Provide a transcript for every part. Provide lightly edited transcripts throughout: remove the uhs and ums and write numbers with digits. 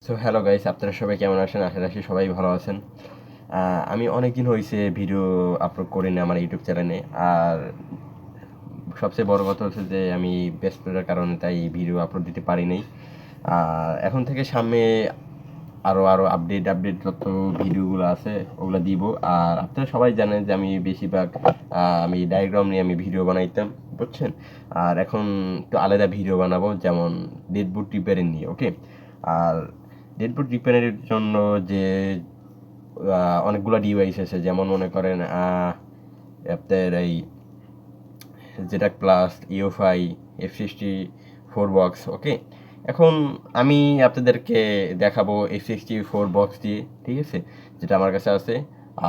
So hello guys, আপনারা সবাই কেমন আছেন? আশা রাখি সবাই ভালো আছেন। আমি অনেক দিন হয়েছে ভিডিও আপলোড করি না আমার ইউটিউব চ্যানেলে। আর সবচেয়ে বড় কথা হচ্ছে যে আমি ব্যস্ততার কারণে তাই ভিডিও আপলোড দিতে পারি নাই। আর এখন থেকে সামনে আরও আরও আপডেট যত ভিডিওগুলো আছে ওগুলো দিব। আর আপনারা সবাই জানেন যে আমি বেশিরভাগ আমি ডায়াগ্রাম নিয়ে আমি ভিডিও বানাইতাম, বুঝছেন? আর এখন একটু আলাদা ভিডিও বানাবো, যেমন ডেডবুট রিপেয়ারিং নিয়ে, ওকে? আর ডেডবুট রিপেয়ারের জন্য যে অনেকগুলো ডিভাইস আছে, যেমন মনে করেন আপনার এই জেটাক প্লাস, ইউফাই, F64 বক্স, ওকে? এখন আমি আপনাদেরকে দেখাবো F64 বক্স দিয়ে, ঠিক আছে, যেটা আমার কাছে আছে।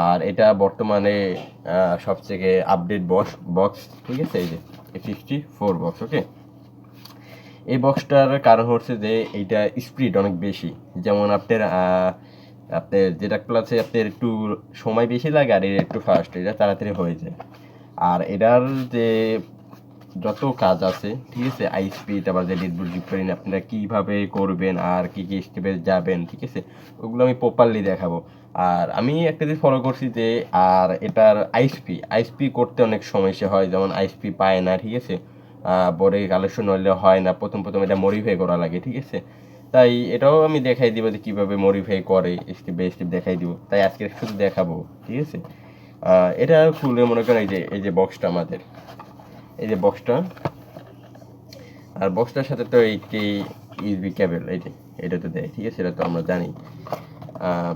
আর এটা বর্তমানে সবথেকে আপডেট বক্স, ঠিক আছে, এই যে F64 বক্স, ওকে? এই বক্সটার কারণ হচ্ছে যে এইটা স্পিড অনেক বেশি। যেমন আপনার যেটা ক্লাসে আপনার একটু সময় বেশি লাগে, আর এটা একটু ফাস্ট, এটা তাড়াতাড়ি হয়ে যায়। আর এটার যে যত কাজ আছে, ঠিক আছে, আইএসপি, তারপর যে ডেডবুট রিপেয়ারিং আপনারা কীভাবে করবেন আর কী কী স্টেপে যাবেন, ঠিক আছে, ওগুলো আমি প্রপারলি দেখাবো। আর আমি একটা জিনিস ফলো করছি যে আর এটার আইএসপি করতে অনেক সমস্যা হয়, যেমন আইএসপি পায় না, ঠিক আছে, বডি কালেকশন হলে হয় না, প্রথম এটা মডিফাই করা লাগে, ঠিক আছে। তাই এটাও আমি দেখাই দিব যে কীভাবে মডিফাই করে, স্টেপ বাই স্টেপ দেখাই দিব। তাই আজকে শুধু দেখাবো, ঠিক আছে। এটা খুলে মনে করেন এই যে বক্সটা আমাদের, এই যে বক্সটা, আর বক্সটার সাথে তো এইটি ইউএসবি কেবল, এই যে এটা তো দেয়, ঠিক আছে, এটা তো আমরা জানি।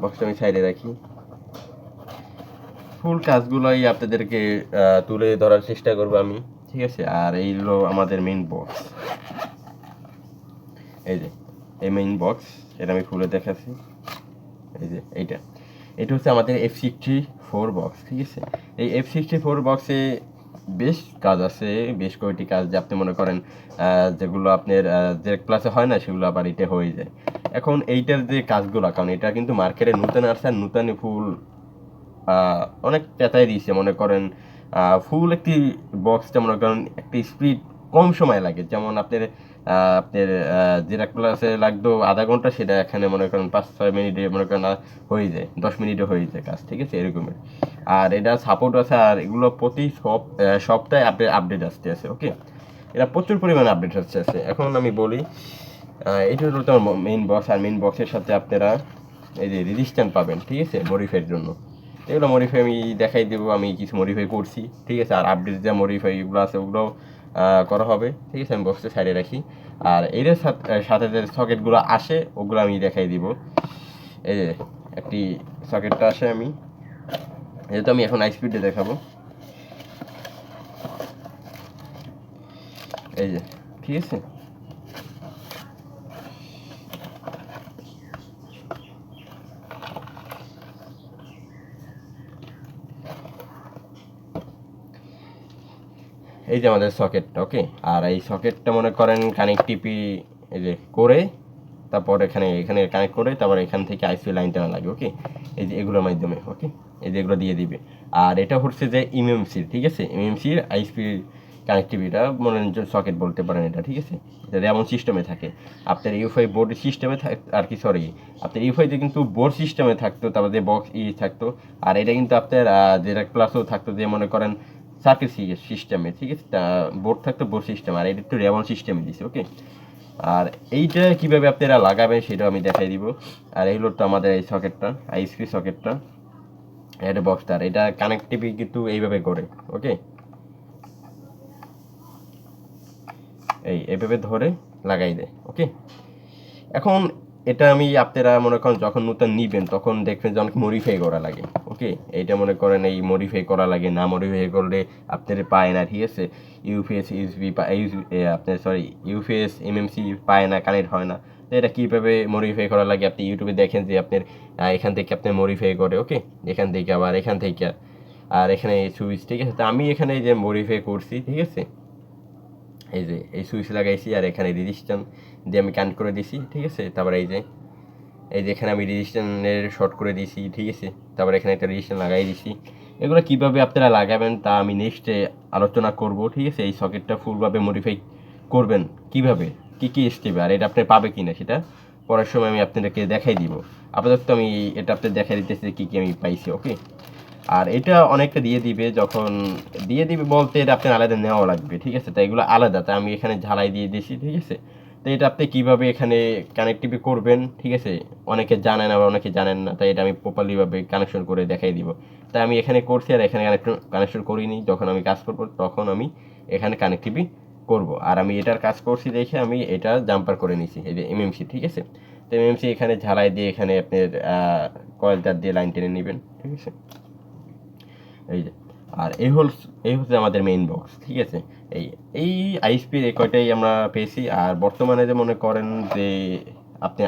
বক্সটা আমি সাইডে রাখি। ফুল কাজগুলোই আপনাদেরকে তুলে ধরার চেষ্টা করবো আমি, ঠিক আছে। আর এই হলো আমাদের মেইন বক্স, এই যে এই মেইন বক্স, এটা আমি খুলে দেখাচ্ছি। এই যে এটা হচ্ছে আমাদের F64 বক্স, ঠিক আছে। এই F64 বক্সে বেশ কাজ আছে, বেশ কয়েকটি কাজ, যে আপনি মনে করেন যেগুলো আপনার যে ক্লাসে হয় না, সেগুলো আবার এটা হয়ে যায়। এখন এইটার যে কাজগুলো, কারণ এটা কিন্তু মার্কেটে নতুন আসছে, আর নতুনই ফুল অনেক পেঁচাই দিয়েছে, মনে করেন ফুল একটি বক্সটা মনে করেন একটি স্পিড কম সময় লাগে। যেমন আপনার যেটা ক্লাসে লাগতো আধা ঘন্টা, সেটা এখানে মনে করেন 5-6 মিনিটে মনে করেন হয়ে যায়, 10 মিনিটে হয়ে যায় কাজ, ঠিক আছে, এরকমের। আর এটা সাপোর্ট আছে, আর এগুলো প্রতি সপ্তাহে আপডেট আসতে আছে, ওকে? এটা প্রচুর পরিমাণে আপডেট আসতে আছে। এখন আমি বলি, এটা হলো তোমার মেইন বক্স। আর মেইন বক্সের সাথে আপনারা এই যে রেজিস্ট্যান্ট পাবেন, ঠিক আছে, মডিফাইয়ের জন্য। এগুলো মডিফাই আমি দেখাই দেবো, আমি কিছু মডিফাই করছি, ঠিক আছে। আর আপডেট যা মডিফাইগুলো আছে ওগুলো করা হবে, ঠিক আছে। আমি বক্সটা সাইডে রাখি। আর এর সাথে যে সকেটগুলো আসে ওগুলো আমি দেখাই দিব। এই যে একটি সকেটটা আসে, আমি যেহেতু আমি এখন আইস্পিডে দেখাবো, এই যে, ঠিক আছে। এই যে আমাদের সকেটটা, ওকে? আর এই সকেটটা মনে করেন কানেক্টিভি এই যে করে, তারপর এখানে কানেক্ট করে, তারপর এখান থেকে আইসি লাইন টানা লাগে, ওকে? এই যে এগুলোর মাধ্যমে, ওকে? এই যে এগুলো দিয়ে দিবে। আর এটা হচ্ছে যে এমএমসির, ঠিক আছে, এমএমসির আইসপি কানেক্টিভিটা, মনে সকেট বলতে পারেন এটা, ঠিক আছে। এটা এমন সিস্টেমে থাকে, আপনার ইউফাই বোর্ড সিস্টেমে আর কি, সরি, আপনার ইউফাইতে কিন্তু বোর্ড সিস্টেমে থাকতো, তারপর যে বক্স থাকতো। আর এটা কিন্তু আপনার যেটা প্লাসও থাকতো, যে মনে করেন সার্কিট সিস্টেমে, ঠিক আছে, বোর্ড থাকতো, বোর্ড সিস্টেম। আর এটা একটু রেবন সিস্টেমে দিছে, ওকে? আর এইটা কিভাবে আপনারা লাগাবেন সেটাও আমি দেখাই দিব। আর এই হলো তো আমাদের এই সকেটটা, আইএসপি সকেটটা, এটা বক্সটা। আর এটা কানেক্টিভি কিন্তু এইভাবে করে, ওকে? এইভাবে ধরে লাগাই দেয়, ওকে? এখন এটা আমি আপনারা মনে করেন যখন নতুন নিবেন তখন দেখবেন যে অনেক মডিফাই করা লাগে, ওকে? এইটা মনে করেন এই মডিফাই করা লাগে, না মডিফাই করলে আপনার পায় না, ঠিক আছে। ইউপিএস ইউএসবি আপনার, সরি, ইউপিএস এমএমসি পায় না, কানেক্ট হয় না। তো এটা কীভাবে মডিফাই করা লাগে আপনি ইউটিউবে দেখেন, যে আপনার এখান থেকে আপনি মডিফাই করে, ওকে? এখান থেকে আবার এখান থেকে, আর এখানে সুইচ, ঠিক আছে। তো আমি এখানে যে মডিফাই করছি, ঠিক আছে, এই যে এই সুইচ লাগাইছি, আর এখানে রেজিস্ট্যান্স দিয়ে আমি কানেক্ট করে দিছি, ঠিক আছে। তারপরে এই যে এখানে আমি রেজিস্ট্যান্সের শর্ট করে দিয়েছি, ঠিক আছে। তারপরে এখানে একটা রেজিস্ট্যান্স লাগাই দিছি। এগুলো কীভাবে আপনারা লাগাবেন তা আমি নেক্সটে আলোচনা করব, ঠিক আছে। এই সকেটটা ফুলভাবে মডিফাই করবেন কীভাবে, কী স্টেপে, আর এটা আপনি পাবে কিনা সেটা পরের সময় আমি আপনাদেরকে দেখাই দিব। আপাতত আমি এটা আপনাদের দেখাই দিতেছি কী কী আমি পাইছি, ওকে। আর এটা অনেকটা দিয়ে দিবে, যখন দিয়ে দিবে বলতে এটা আপনার আলাদা নেওয়া লাগবে, ঠিক আছে। তাই এগুলো আলাদা, তাই আমি এখানে ঝালাই দিয়ে দিয়েছি, ঠিক আছে। তো এটা আপনি কীভাবে এখানে কানেক্টিভি করবেন, ঠিক আছে, অনেকে জানেন আবার অনেকে জানেন না, তাই এটা আমি প্রপারলিভাবে কানেকশন করে দেখাই দিব। তাই আমি এখানে করছি, আর এখানে কানেকশন করিনি। যখন আমি কাজ করব তখন আমি এখানে কানেক্টিভি করব। আর আমি এটার কাজ করছি দেখে আমি এটা জাম্পার করে নিছি, এই যে এমএমসি, ঠিক আছে। তো এমএমসি এখানে ঝালাই দিয়ে এখানে আপনার কয়েল তার দিয়ে লাইন টেনে নেবেন, ঠিক আছে। এই যে, আর এই হচ্ছে আমাদের মেইন বক্স, ঠিক আছে। এই এই আইএসপির এই কয়টাই আমরা পেয়েছি। আর বর্তমানে যে মনে করেন যে আপনি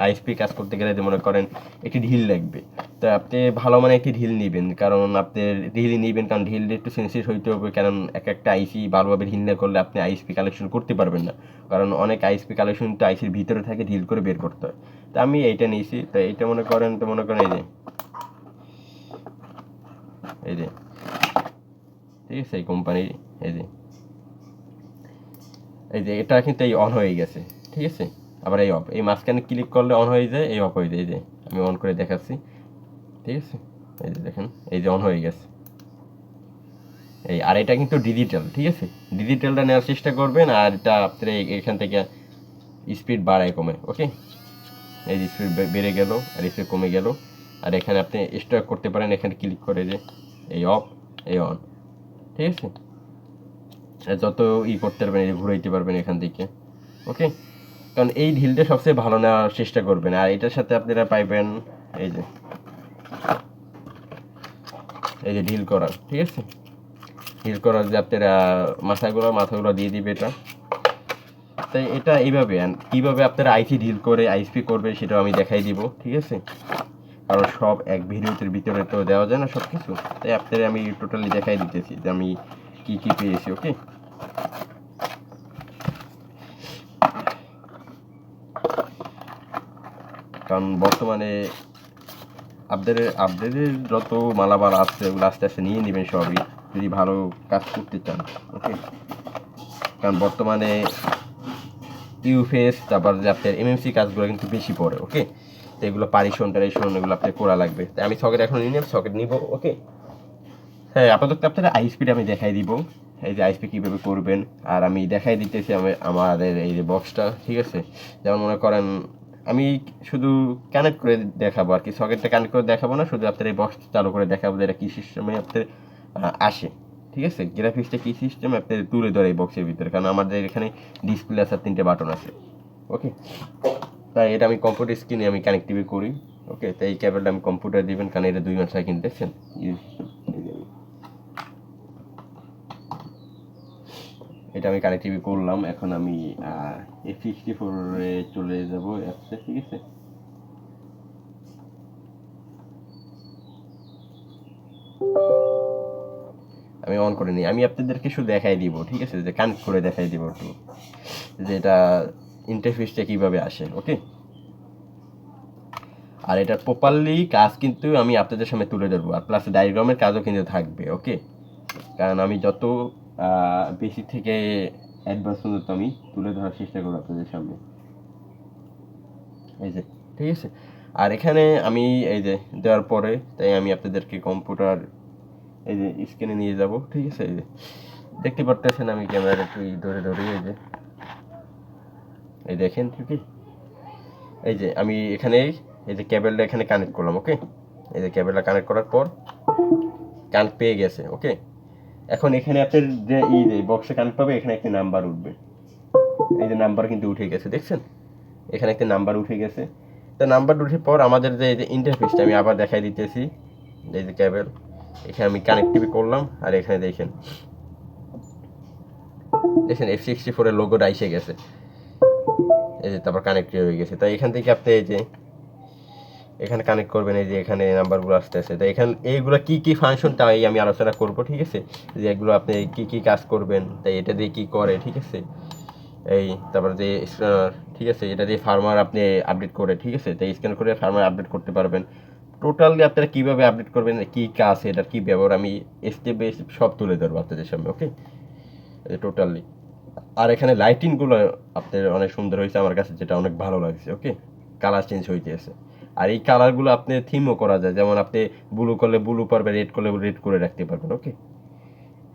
আইএসপি কাজ করতে গেলে যে মনে করেন একটি ঢিল লাগবে, তো আপনি ভালো মানে একটি ঢিল নেবেন, কারণ আপনি ঢিলই নেবেন, কারণ ঢিলটা একটু সেন্সিটিভ হইতে হবে, কারণ এক একটা আইসি ভালোভাবে ঢিল না করলে আপনি আইএসপি কালেকশন করতে পারবেন না, কারণ অনেক আইএসপি কালেকশন তো আইসির ভিতরে থাকে, ঢিল করে বের করতে হয়। তো আমি এইটা নিয়েছি, তো এইটা মনে করেন এই যে ঠিক আছে, এই কোম্পানির এই যে এটা কিন্তু এই অন হয়ে গেছে, ঠিক আছে। আবার এই অফ, এই মাঝখানে ক্লিক করলে অন হয়ে যায়, এই অফ হয়ে যায়। এই যে আমি অন করে দেখাচ্ছি, ঠিক আছে। এই যে দেখেন, এই যে অন হয়ে গেছে। এই আর এটা কিন্তু ডিজিটাল, ঠিক আছে। ডিজিটালটা নেওয়ার চেষ্টা করবেন, আর এটা আপনার এখান থেকে স্পিড বাড়ায় কমে, ওকে। এই যে স্পিড বেড়ে গেল আর স্পিড কমে গেল। আর এখানে আপনি স্টপ করতে পারেন, এখানে ক্লিক করে যে এই অফ, এই অন, ঠিক আছে। যত করতে পারবেন, এই ঘুরাইতে পারবেন এখান থেকে, ওকে। কারণ এই ঢিলটা সবচেয়ে ভালো নেওয়ার চেষ্টা করবেন। আর এটার সাথে আপনারা পাইবেন এই যে ঢিল করার, ঠিক আছে। ঢিল করার যে আপনারা মাথাগুলো দিয়ে দিবে এটা। তাই এটা এইভাবে, কীভাবে আপনারা আইসি ঢিল করে আইএসপি করবে সেটাও আমি দেখাই দিব, ঠিক আছে। কারণ সব এক ভিডিওতে ভিতরে তো দেওয়া যায় না সব কিছু, তাই আপনারা আমি টোটালি দেখাই দিতেছি যে আমি কী কী পেয়েছি, ওকে। কারণ বর্তমানে আপডেটের যত মালামাল আছে ওগুলো আস্তে আস্তে নিয়ে নেবেন সবই, যদি ভালো কাজ করতে চান, ওকে। কারণ বর্তমানে ইউফেস, তারপর যে আপনার এমএমসি কাজগুলো কিন্তু বেশি পড়ে, ওকে। তো এগুলো টারিশন এগুলো আপনার করা লাগবে। তাই আমি সকেট এখন নিয়ে সকেট নিব, ওকে। হ্যাঁ, আপাতত আপনারা আইএসপিটা আমি দেখাই দিব, এই যে আইএসপি কীভাবে করবেন। আর আমি দেখাই দিতেছি আমাদের এই যে বক্সটা, ঠিক আছে। যেমন মনে করেন আমি শুধু কানেক্ট করে দেখাবো আর কি, সকেটটা কানেক্ট করে দেখাবো না, শুধু আপনার এই বক্স চালু করে দেখাবো যে এটা কী সিস্টেমে আপনার আসে, ঠিক আছে। গ্রাফিক্সটা কী সিস্টেমে আপনি তুলে ধরে এই বক্সের ভিতরে, কারণ আমাদের এখানে ডিসপ্লে আছে, 3টে বাটন আছে, ওকে। তাই এটা আমি কম্পিউটার স্ক্রিনে আমি কানেক্টিভি করি, ওকে। তাই এই কেবলটা আমি কম্পিউটার দিবেন, কারণ এটা 2 মাস আগে কিনতে দেখছেন। এটা আমি কানেক্টিভি করলাম। এখন আমি F64 চলে যাব অ্যাপসে, ঠিক আছে। আমি অন করে নিই, আমি আপনাদেরকে শুধু দেখাই দিব, ঠিক আছে, যে কানেক্ট করে দেখাই দিব একটু যে এটা ইন্টারফেসটা কীভাবে আসে, ওকে। আর এটা প্রপারলি কাজ কিন্তু আমি আপনাদের সামনে তুলে ধরবো, আর প্লাস ডায়াগ্রামের কাজও কিন্তু থাকবে, ওকে। কারণ আমি যত বেসিক থেকে অ্যাডভান্স পর্যন্ত আমি তুলে ধরার চেষ্টা করবো আপনাদের সামনে, এই যে, ঠিক আছে। আর এখানে আমি এই যে দেওয়ার পরে, তাই আমি আপনাদেরকে কম্পিউটার এই যে স্ক্রিনে নিয়ে যাব, ঠিক আছে। এই যে দেখতে পারতেছেন আমি ক্যামেরাটা একটু ধরে এই দেখেন, ঠিক আছে। এই যে আমি এখানে এই যে কেবলটা এখানে কানেক্ট করলাম, ওকে। এই যে কেবলটা কানেক্ট করার পর কানেক্ট পেয়ে গেছে, ওকে। এখন এখানে আপনার যে এই যে বক্সে কানেক্ট পাবে, এখানে একটি নাম্বার উঠবে, এই যে নাম্বার কিন্তু উঠে গেছে, দেখছেন। এখানে একটি নাম্বার উঠে গেছে। তো নাম্বার উঠে পর আমাদের যে এই যে ইন্টারফেসটা আমি আবার দেখাই দিতেছি, এই যে কেবল এখানে আমি কানেক্টিভি করলাম, আর এখানে দেখেন F64 এর লোগোটা এসে গেছে, এই যে তারপর কানেক্ট হয়ে গেছে। তাই এখান থেকে আপনি এই যে এখানে কানেক্ট করবেন, এই যে এখানে নাম্বারগুলো আসতেছে। তো এখানে এইগুলো কী কী ফাংশন তাই আমি আলোচনা করব, ঠিক আছে। যে এগুলো আপনি কী কী কাজ করবেন, তাই এটা দিয়ে কী করে, ঠিক আছে। এই তারপর যে স্ক্যানার, ঠিক আছে, এটা দিয়ে ফার্মার আপনি আপডেট করে, ঠিক আছে। তাই স্ক্যান করে ফার্মার আপডেট করতে পারবেন। টোটালি আপনারা কীভাবে আপডেট করবেন, কী কাজ, এটার কী ব্যবহার, আমি স্টেপ বাই স্টেপ সব তুলে ধরবো আপনাদের সামনে, ওকে। টোটালি। আর এখানে লাইটিংগুলো আপনার অনেক সুন্দর হয়েছে আমার কাছে, যেটা অনেক ভালো লাগছে, ওকে। কালার চেঞ্জ হইতেছে। আর এই কালারগুলো আপনি থিমও করা যায়, যেমন আপনি ব্লু করলে ব্লু পারবে, রেড করলে রেড করে রাখতে পারবেন। ওকে,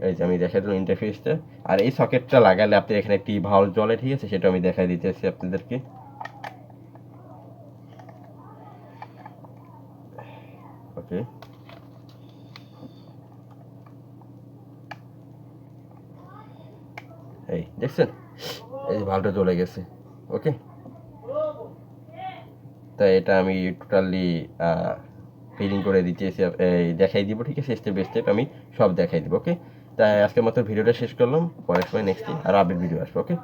এই যে আমি দেখাই দিলাম ইন্টারফেসটা। আর এই সকেটটা লাগালে আপনি এখানে একটি ভাল্ব জ্বলে, ঠিক আছে, সেটা আমি দেখাই দিতেছি আপনাদেরকে। ওকে, এই দেখছেন, এই ভাল্বটা জ্বলে গেছে। ওকে, তাই এটা আমি টোটালি ফিলিং করে দিতেছি, দেখাই দিব, ঠিক আছে, স্টেপ বাই স্টেপ আমি সব দেখাই দিব। ওকে, তাই আজকের মতো ভিডিওটা শেষ করলাম, পরের সময় নেক্সট আর আপডেট ভিডিও আসবে। ওকে।